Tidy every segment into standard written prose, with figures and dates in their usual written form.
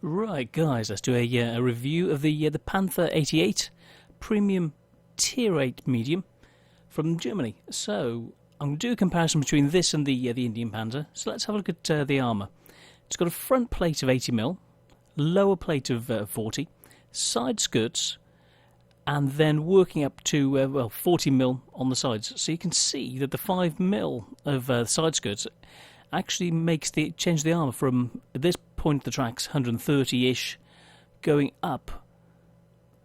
Right, guys, let's do a review of the Panther 88 Premium Tier 8 Medium from Germany. So, I'm going to do a comparison between this and the Indien Panzer. So let's have a look at the armour. It's got a front plate of 80mm, lower plate of 40, side skirts, and then working up to 40mm on the sides. So you can see that the 5mm of side skirts actually change the armour from, at this point of the tracks, 130-ish, going up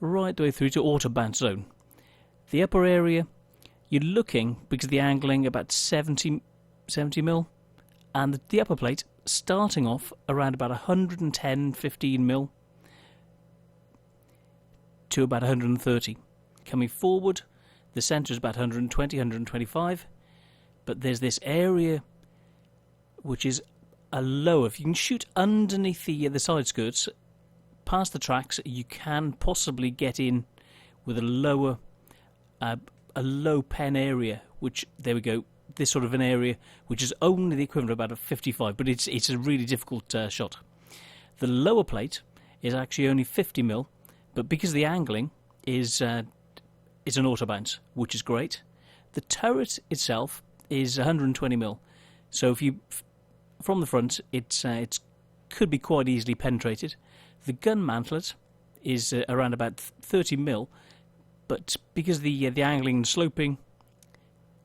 right the way through to auto bounce zone. The upper area, you're looking, because of the angling, about 70mm, and the upper plate starting off around about 110-15mm to about 130. Coming forward, the centre is about 120, 125, but there's this area which is a lower. If you can shoot underneath the side skirts, past the tracks, you can possibly get in with a lower, a low pen area, which, there we go, this sort of an area, which is only the equivalent of about a 55, but it's a really difficult shot. The lower plate is actually only 50mm, but because the angling is an auto bounce, which is great. The turret itself is 120mm, so if you, from the front, it could be quite easily penetrated. The gun mantlet is around about 30mm, but because the angling and sloping,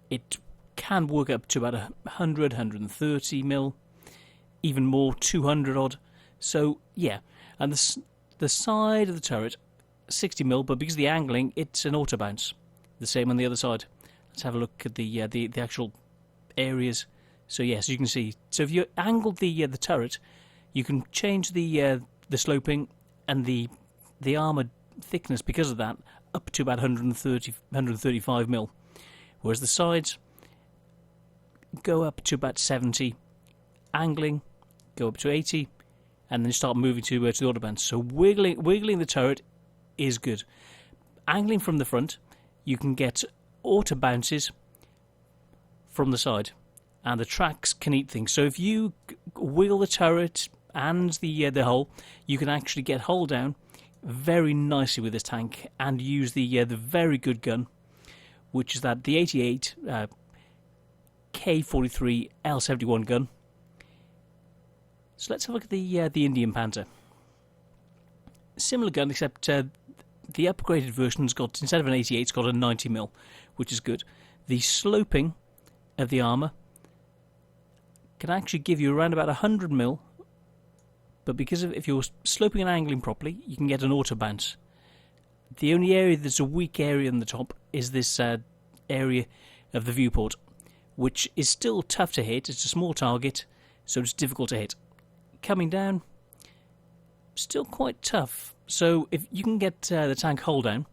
it can work up to about 100, 130mm, even more, 200 odd. So yeah, and the side of the turret, 60mm, but because of the angling, it's an auto bounce. The same on the other side. Let's have a look at the actual areas. So yes, you can see. So if you angled the turret, you can change the sloping and the armour thickness because of that up to about 130, 135mm, whereas the sides go up to about 70, angling go up to 80, and then start moving to the auto bounce. So wiggling the turret is good. Angling from the front, you can get auto bounces from the side, and the tracks can eat things. So if you wiggle the turret and the hull, you can actually get hull down very nicely with this tank and use the very good gun, which is the 88 K43 L71 gun. So let's have a look at the Indien Panzer. Similar gun, except the upgraded version's got, instead of an 88, it's got a 90mm, which is good. The sloping of the armour can actually give you around about 100mm, but because of, if you're sloping and angling properly, you can get an auto bounce. The only area that's a weak area in the top is this area of the viewport, which is still tough to hit. It's a small target, so it's difficult to hit. Coming down, still quite tough. So if you can get the tank hull down,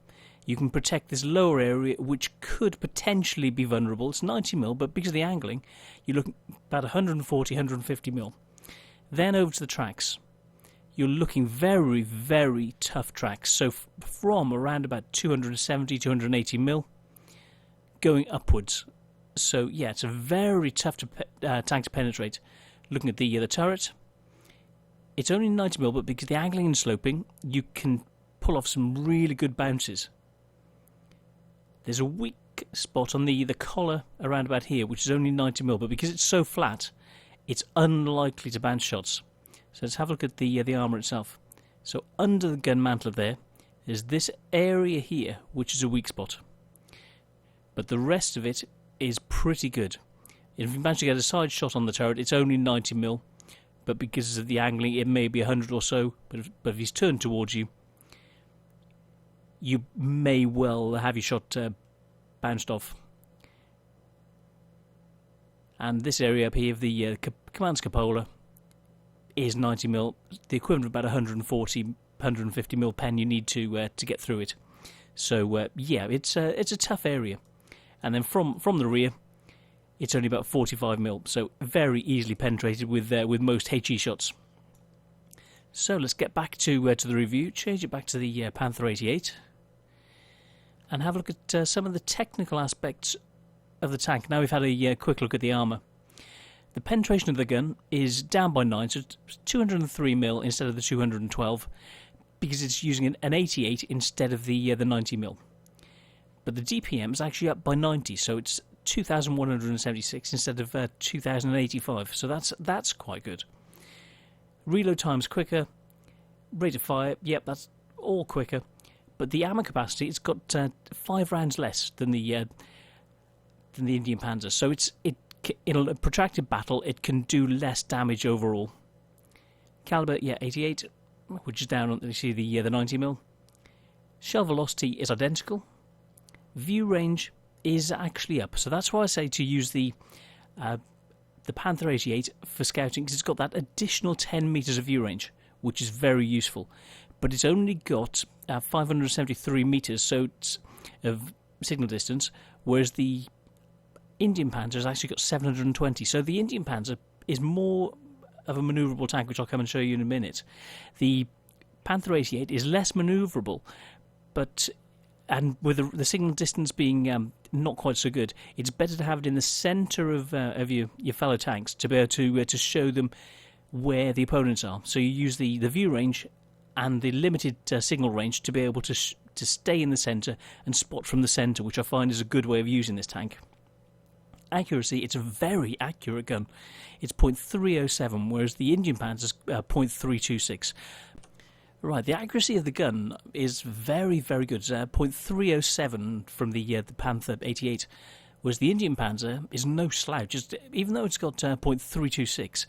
you can protect this lower area, which could potentially be vulnerable. It's 90mm, but because of the angling, you're looking about 140, 150mm. Then over to the tracks. You're looking very, very tough tracks. So from around about 270, 280mm, going upwards. So yeah, it's a very tough tank to penetrate. Looking at the turret, it's only 90mm, but because of the angling and sloping, you can pull off some really good bounces. There's a weak spot on the collar around about here, which is only 90mm, but because it's so flat, it's unlikely to bounce shots. So let's have a look at the armour itself. So under the gun mantle there, there's this area here, which is a weak spot. But the rest of it is pretty good. If you manage to get a side shot on the turret, it's only 90mm, but because of the angling, it may be 100 or so. But if he's turned towards you, you may well have your shot bounced off. And this area up here of the command's cupola is 90mm, the equivalent of about 140, 150mm pen you need to get through it. So yeah, it's a tough area. And then from the rear, it's only about 45mm, so very easily penetrated with most HE shots. So let's get back to the review, change it back to the Panther 88, and have a look at some of the technical aspects of the tank. Now we've had a quick look at the armour. The penetration of the gun is down by 9, so it's 203mm instead of the 212, because it's using an 88 instead of the 90mm. But the DPM is actually up by 90, so it's 2,176 instead of 2,085, so that's quite good. Reload time's quicker, rate of fire, yep, that's all quicker, but the ammo capacity, it's got 5 rounds less than the Indien Panzer, so in a protracted battle it can do less damage overall. Caliber, yeah, 88, which is down on, you see the 90mm. Shell velocity is identical. View range is actually up, so that's why I say to use the Panther 88 for scouting, because it's got that additional 10 meters of view range, which is very useful. But it's only got 573 meters, so it's of signal distance, whereas the Indien Panzer has actually got 720. So the Indien Panzer is more of a manoeuvrable tank, which I'll come and show you in a minute. The Panther 88 is less manoeuvrable, and with the signal distance being not quite so good, it's better to have it in the centre of your fellow tanks to be able to show them where the opponents are. So you use the view range and the limited signal range to be able to stay in the centre and spot from the centre, which I find is a good way of using this tank. Accuracy, it's a very accurate gun. It's .307, whereas the Indien Panzer's .326. Right, the accuracy of the gun is very, very good. It's .307 from the Panther 88, whereas the Indien Panzer is no slouch. Even though it's got .326,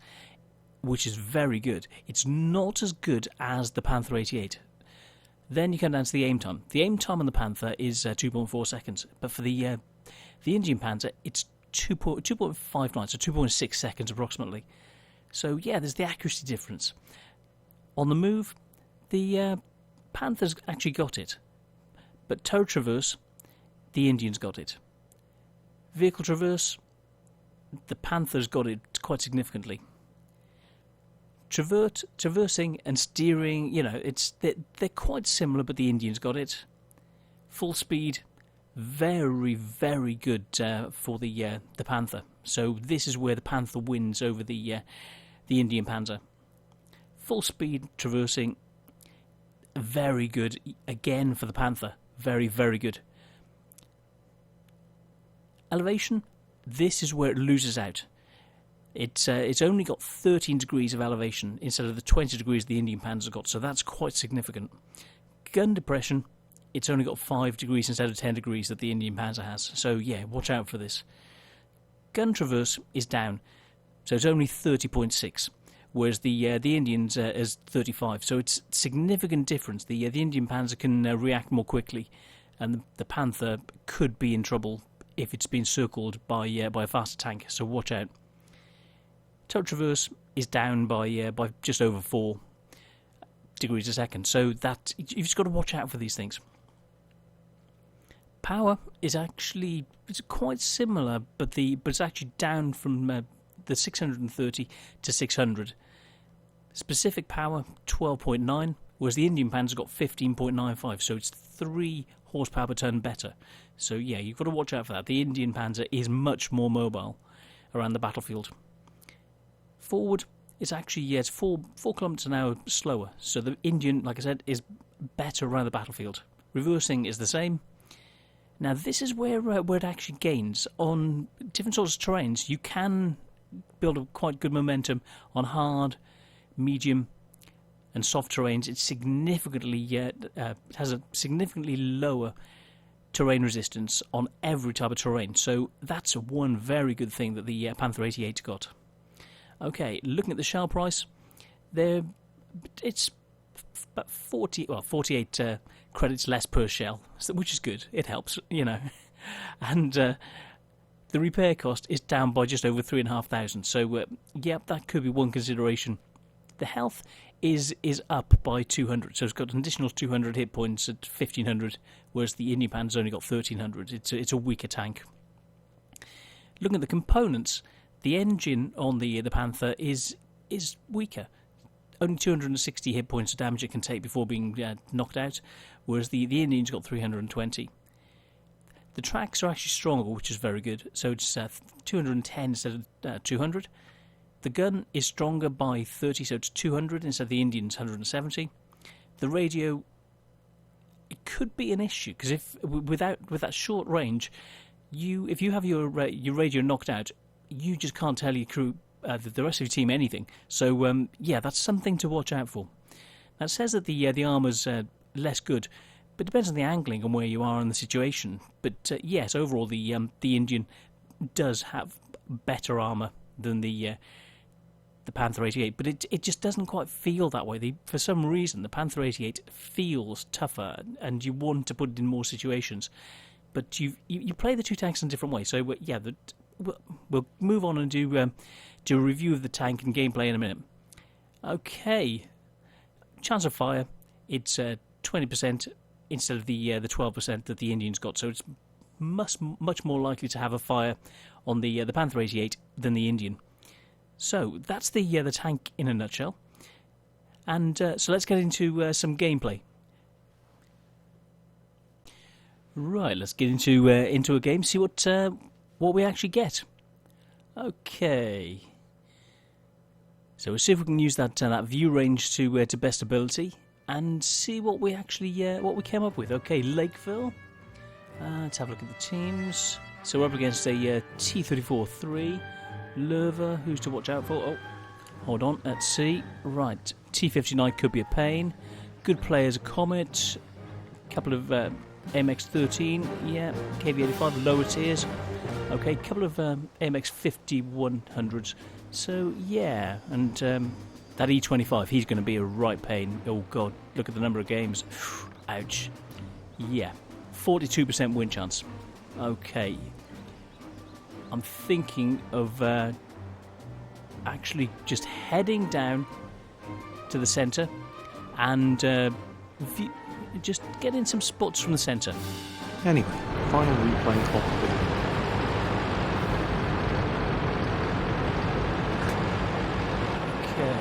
which is very good, it's not as good as the Panther 88. Then you come down to the aim time. The aim time on the Panther is 2.4 seconds, but for the Indien Panzer, it's 2.59, so 2.6 seconds approximately. So yeah, there's the accuracy difference. On the move, the Panther's actually got it, but tow traverse, the Indien's got it. Vehicle traverse, the Panther's got it quite significantly. Traversing and steering, they're quite similar, but the Indien's got it. Full speed, very, very good for the Panther. So this is where the Panther wins over the Indien Panzer. Full speed traversing, very good again for the Panther. Very, very good. Elevation, this is where it loses out. It's only got 13 degrees of elevation instead of the 20 degrees the Indien Panzer got, so that's quite significant. Gun depression, it's only got 5 degrees instead of 10 degrees that the Indien Panzer has, so yeah, watch out for this. Gun traverse is down, so it's only 30.6, whereas the Indien's is 35, so it's a significant difference. The Indien Panzer can react more quickly, and the Panther could be in trouble if it's been circled by a faster tank, so watch out. Tow traverse is down by just over 4 degrees a second, so that you've just got to watch out for these things. Power is actually quite similar, but it's actually down from the 630 to 600. Specific power 12.9, whereas the Indien Panzer got 15.95, so it's 3 horsepower per ton better. So yeah, you've got to watch out for that. The Indien Panzer is much more mobile around the battlefield. Forward, it's actually, it's 4 kilometers an hour slower. So the Indien, like I said, is better around the battlefield. Reversing is the same. Now this is where it actually gains. On different sorts of terrains, you can build a quite good momentum on hard, medium, and soft terrains. It significantly has a significantly lower terrain resistance on every type of terrain. So that's one very good thing that the Panther 88 got. Okay, looking at the shell price, it's about 48 credits less per shell, which is good. It helps, And the repair cost is down by just over 3,500. So, that could be one consideration. The health is up by 200, so it's got an additional 200 hit points at 1,500, whereas the Indien Panzer's only got 1,300. It's a weaker tank. Looking at the components, the engine on the Panther is weaker. Only 260 hit points of damage it can take before being knocked out, whereas the Indien's got 320. The tracks are actually stronger, which is very good. So it's 210 instead of 200. the gun is stronger by 30, so it's 200 instead of the Indian's 170. The radio, it could be an issue because with that short range, if you have your radio knocked out, you just can't tell your crew, the rest of your team, anything. So yeah, that's something to watch out for. Now it says that the armour's less good, but it depends on the angling and where you are in the situation. But yes, overall the Indian does have better armour than the Panther 88, but it just doesn't quite feel that way. For some reason, the Panther 88 feels tougher, and you want to put it in more situations. But you play the two tanks in different ways. So yeah, we'll move on and do a review of the tank and gameplay in a minute. Okay, chance of fire, it's 20% instead of the 12% that the Indians got. So it's much more likely to have a fire on the Panther 88 than the Indian. So that's the tank in a nutshell. And so let's get into some gameplay. Right, let's get into a game. See what we actually get. Okay. So we'll see if we can use that view range to best ability and see what we actually what we came up with. Okay, Lakeville. Let's have a look at the teams. So we're up against a T-34-3. Lerva, who's to watch out for? Oh, hold on, let's see. Right, T-59 could be a pain. Good players, a Comet. Couple of MX-13, yeah. KV-85, lower tiers. Okay, couple of MX-5100s. So, yeah, and that E-25, he's going to be a right pain. Oh, God, look at the number of games. Ouch. Yeah, 42% win chance. Okay. I'm thinking of actually just heading down to the centre and just getting some spots from the centre. Anyway, final replay clock. Okay.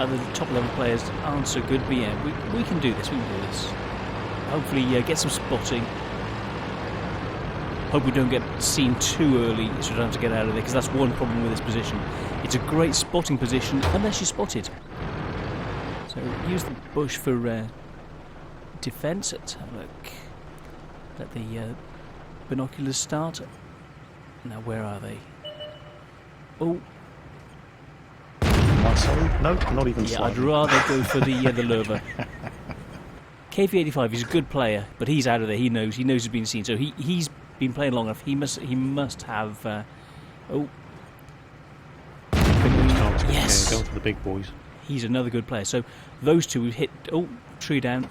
The top level players aren't so good, but yeah, we can do this. We can do this. Hopefully, get some spotting. Hope we don't get seen too early, so we don't have to get out of there, because that's one problem with this position. It's a great spotting position, unless you're spotted. So use the bush for defence. Let's have a look. Let the binoculars start. Now, where are they? Oh. No, not even yeah, slightly. I'd rather go for the Lerva. KV-85, he's a good player, but he's out of there. He knows he's been seen, so he's been playing long enough. He must have. Yes, go for the big boys. He's another good player. So those two hit. Oh, tree down.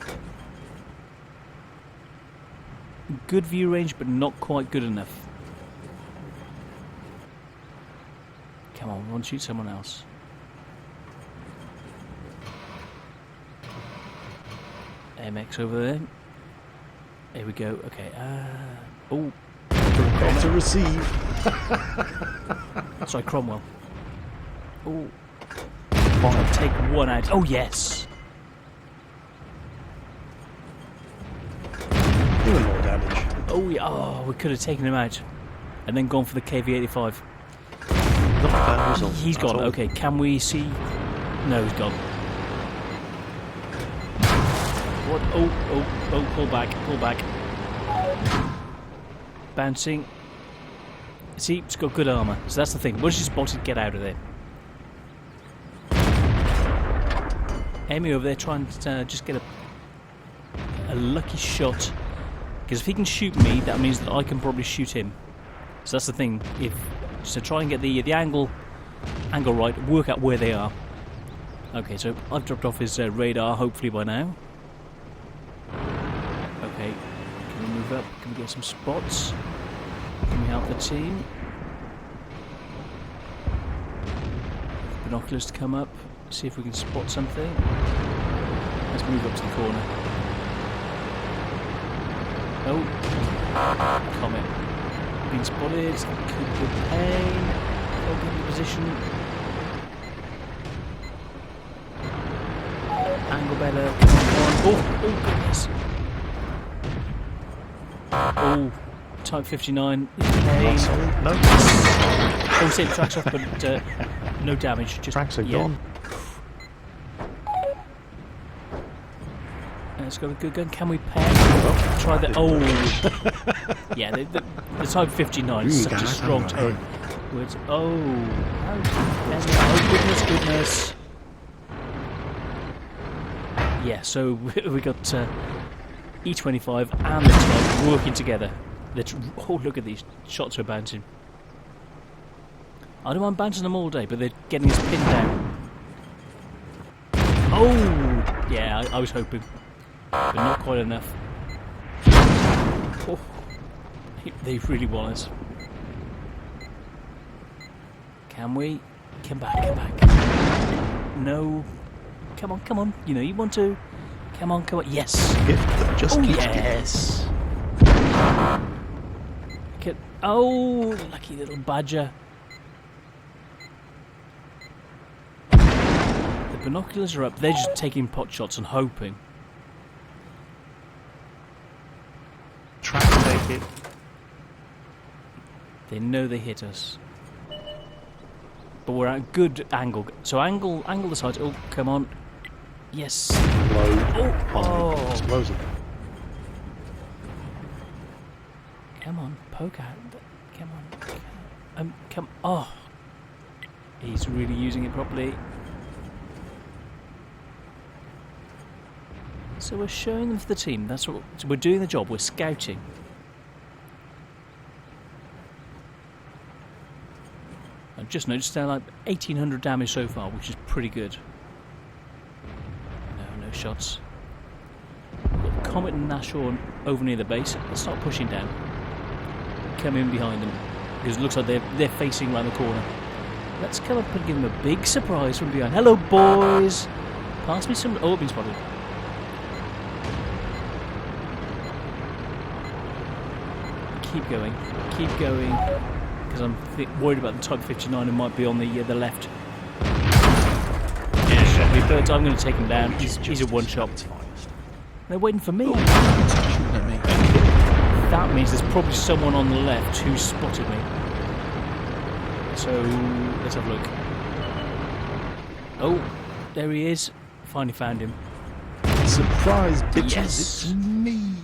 Good view range, but not quite good enough. Come on, one shoot someone else. MX over there. There we go. Okay. Oh. To receive. Sorry, Cromwell. Oh. I'll take one out. Oh, yes. Doing more damage. Oh, yeah. Oh, we could have taken him out. And then gone for the KV-85. Not a bad result. He's gone. All. Okay, can we see? No, he's gone. What? Oh, pull back. Bouncing. See, it's got good armour. So that's the thing. Once you're spotted, get out of there. Amy over there trying to just get a lucky shot. Because if he can shoot me, that means that I can probably shoot him. So that's the thing. So try and get the angle right, work out where they are. Okay, so I've dropped off his radar, hopefully by now. Okay, can we move up? Can we get some spots? Can we help the team? Binoculars to come up, see if we can spot something. Let's move up to the corner. Oh, Comet. Been spotted, could be pain. Oh, good position. Angle better, come on. Oh, goodness. Oh, Type 59. Not solid. No. Oh, say the tracks off, but no damage. Just Tracks are gone. It's got a good gun. Can we pair? Try the. Oh, yeah. The Type 59 is such a strong turret. Oh, goodness. Yeah, so we got E25 and the Type working together. Oh, look at these shots we're bouncing. I don't mind bouncing them all day, but they're getting us pinned down. Oh, yeah, I was hoping, but not quite enough. Oh, they really want us. Can we? Come back. No. Come on. You know you want to. Come on. Yes. Just yes. Oh, lucky little badger. The binoculars are up. They're just taking pot shots and hoping. Try to take it. They know they hit us. But we're at a good angle. So angle the sides. Oh, come on. Yes. Low. Oh. Explosive. Come on, poke out. Come. Oh. He's really using it properly. So we're showing them to the team. That's what we're doing. The job. We're scouting. I've just noticed they're like 1,800 damage so far, which is pretty good. No shots. We've got Comet and Nashorn over near the base. Let's start pushing down. Come in behind them, because it looks like they're facing around the corner. Let's come up and give them a big surprise from behind. Hello, boys! Pass me some. Oh, I've been spotted. Keep going. Because I'm worried about the Type 59 who might be on the left. Yeah, but I'm going to take him down. He's a one-shot. They're waiting for me. Shooting at me. That means there's probably someone on the left who's spotted me. So, let's have a look. Oh, there he is. Finally found him. Surprise, bitches. Yes. It's me.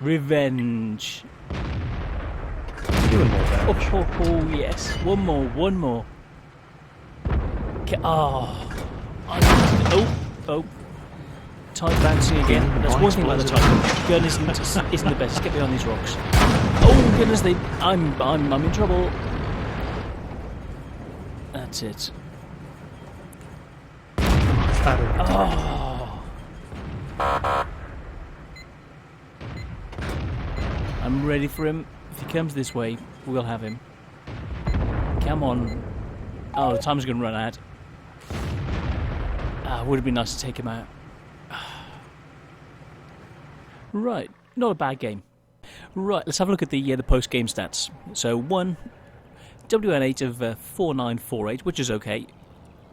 Revenge. Doing more damage. Oh, yes. One more. Oh. Type bouncing again. That's one thing about the Type. Gun isn't the best. Let's get behind these rocks. Oh goodness, I'm in trouble. That's it. Oh. I'm ready for him. If he comes this way, we'll have him. Come on. Oh, the time's going to run out. Would have been nice to take him out. Right, not a bad game. Right, let's have a look at the post-game stats. So 1, WN8 of 4948, which is okay.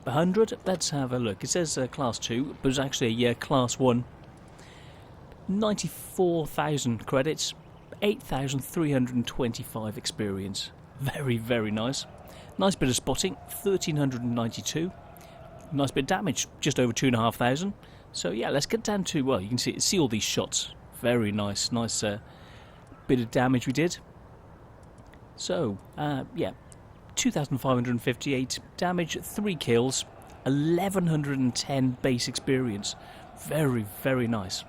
100, let's have a look. It says Class 2, but it's actually a Class 1. 94,000 credits, 8,325 experience. Very, very nice. Nice bit of spotting, 1,392. Nice bit of damage, just over 2,500. So yeah, let's get down to, well, you can see all these shots. Very nice bit of damage we did. So, 2,558 damage, 3 kills, 1,110 base experience. Very, very nice.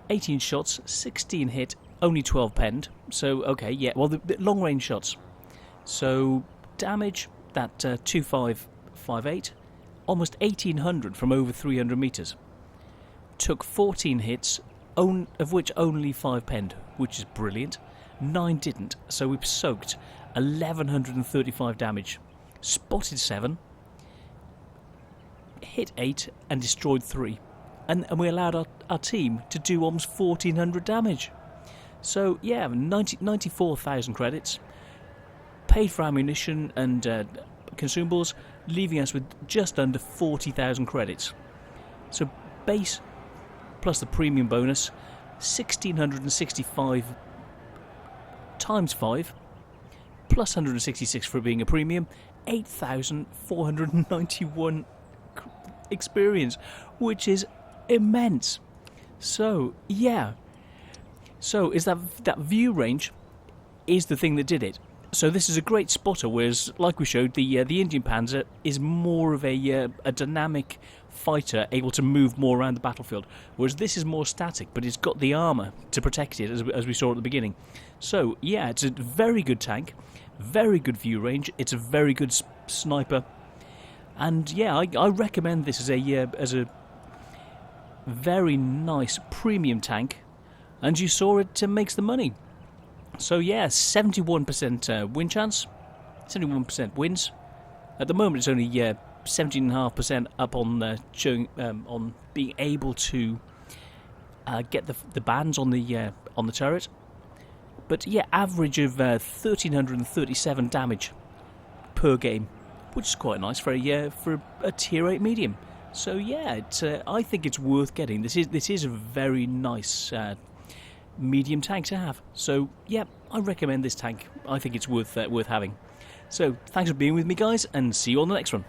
18 shots, 16 hit, only 12 penned. So, okay, yeah, well, the long range shots. So, damage, that 2,558, almost 1,800 from over 300 metres. Took 14 hits, of which only 5 penned, which is brilliant. 9 didn't, so we've soaked 1,135 damage. Spotted 7, hit 8, and destroyed 3. And we allowed our team to do almost 1,400 damage. So, yeah, 94,000 credits. Paid for ammunition and consumables, leaving us with just under 40,000 credits. So, base plus the premium bonus, 1,665 times 5, plus 166 for being a premium, 8,491 experience, which is immense. So, yeah. So, is that view range is the thing that did it. So this is a great spotter, whereas, like we showed, the Indien Panzer is more of a dynamic fighter, able to move more around the battlefield, whereas this is more static, but it's got the armour to protect it, as we saw at the beginning. So, yeah, it's a very good tank, very good view range, it's a very good sniper, and yeah, I recommend this as a very nice premium tank, and you saw it makes the money. So yeah, 71% win chance, 71% wins. At the moment, it's only 17.5% up on showing on being able to get the bands on the turret. But yeah, average of 1,337 damage per game, which is quite nice for a tier 8 medium. So yeah, I think it's worth getting. This is a very nice medium tank to have. So yeah, I recommend this tank. I think it's worth having. So thanks for being with me, guys, and see you on the next one.